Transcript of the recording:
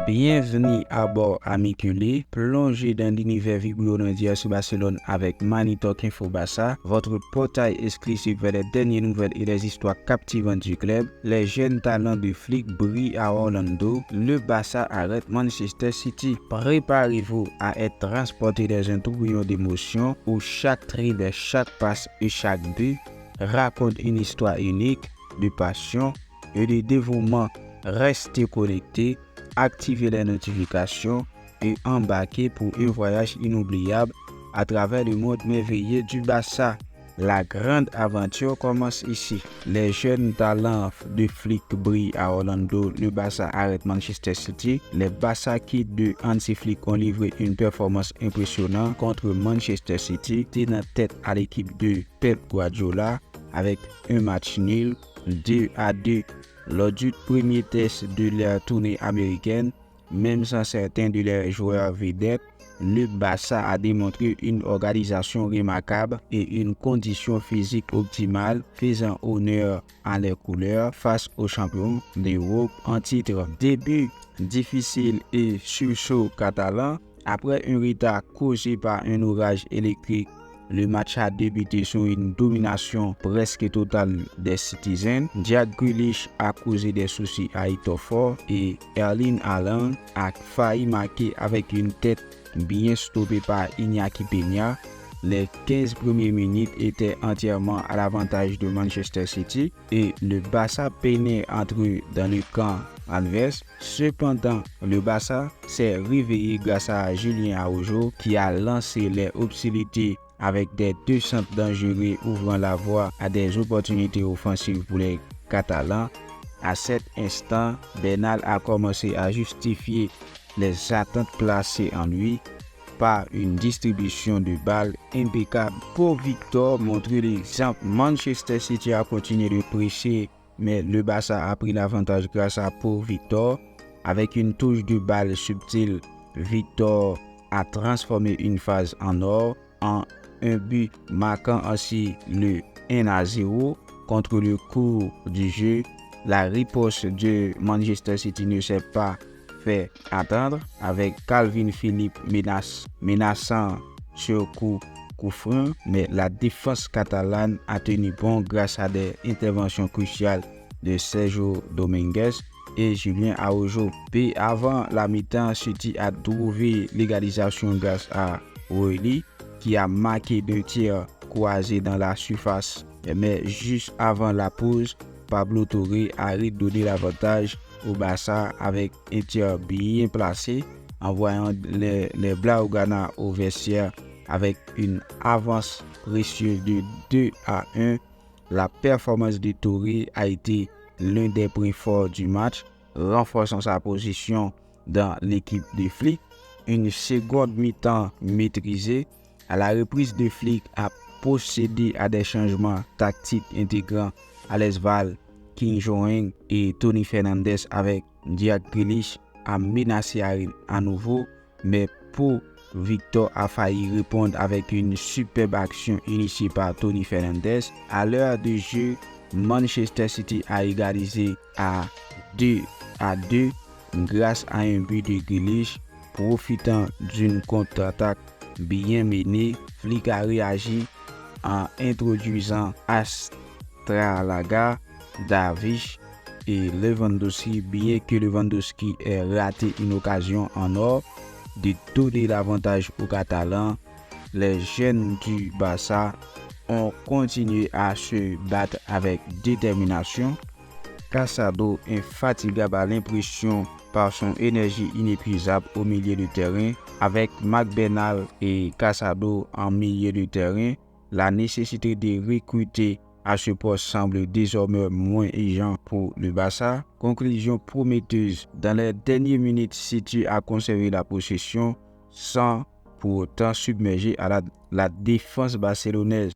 Bienvenue à bord Amicule, plongez dans l'univers vibrant d'IAS Barcelone avec Money Talk Info Barça, votre portail exclusif vers les dernières nouvelles et les histoires captivantes du club. Les jeunes talents de flics brillent à Orlando, le Barça arrête Manchester City. Préparez-vous à être transporté dans un tourbillon d'émotions où chaque dribble, chaque passe et chaque but raconte une histoire unique de passion et de dévouement. Restez connectés, activez les notifications et embarquez pour un voyage inoubliable à travers le monde merveilleux du Barça. La grande aventure commence ici. Les jeunes talents de flics brillent à Orlando, le Barça arrête Manchester City. Les Barça Kids de Hansi Flick ont livré une performance impressionnante contre Manchester City, tenant tête à l'équipe de Pep Guardiola avec un match nul 2-2. Lors du premier test de la tournée américaine, même sans certains de leurs joueurs vedettes, le Barça a démontré une organisation remarquable et une condition physique optimale, faisant honneur à leurs couleurs face aux champions d'Europe en titre. Début difficile et sursaut catalan. Après un retard causé par un orage électrique, le match a débuté sur une domination presque totale des Citizens. Jack Grealish a causé des soucis à Itofor et Erling Haaland a failli marquer avec une tête bien stoppée par Iñaki Peña. Les 15 premières minutes étaient entièrement à l'avantage de Manchester City et le Barça peinait à entrer dans le camp adverse. Cependant, le Barça s'est réveillé grâce à Julien Araujo qui a lancé les hostilités avec des deux centres dangereux ouvrant la voie à des opportunités offensives pour les Catalans. À cet instant, Bernal a commencé à justifier les attentes placées en lui par une distribution de balles impeccable. Pour Victor montrer l'exemple, Manchester City a continué de presser, mais le Barça a pris l'avantage grâce à Paul Victor. Avec une touche de balle subtile, Victor a transformé une phase en or en un but, marquant ainsi le 1-0 contre le cours du jeu. La riposte de Manchester City ne s'est pas fait attendre avec Calvin Phillips menaçant sur coup franc, mais la défense catalane a tenu bon grâce à des interventions cruciales de Sergio Dominguez et Julien Araujo. Puis avant la mi-temps, City a trouvé l'égalisation grâce à Roelly qui a marqué deux tirs croisés dans la surface. Mais juste avant la pause, Pablo Torre a redonné l'avantage au Barça avec un tir bien placé, envoyant les Blaugrana au vestiaire avec une avance précieuse de 2-1. La performance de Torre a été l'un des points forts du match, renforçant sa position dans l'équipe de Flick. Une seconde mi-temps maîtrisée. À la reprise de Flick a procédé à des changements tactiques intégrant Alex Val, King Joeng et Tony Fernandez avec Jack Grealish a menacé à nouveau, mais pour Victor a failli répondre avec une superbe action initiée par Tony Fernandez. À l'heure de jeu, Manchester City a égalisé à 2-2 grâce à un but de Grealish. Profitant d'une contre-attaque bien menée, Flick a réagi en introduisant Astralaga, Davies et Lewandowski, bien que Lewandowski ait raté une occasion en or de donner l'avantage aux Catalans. Les jeunes du Barça ont continué à se battre avec détermination. Casado, infatigable à l'impression par son énergie inépuisable au milieu de terrain, avec McBernal et Casado en milieu de terrain, la nécessité de recruter à ce poste semble désormais moins urgente pour le Barça. Conclusion prometteuse. Dans les dernières minutes, City a conservé la possession sans pour autant submerger à la défense barcelonaise.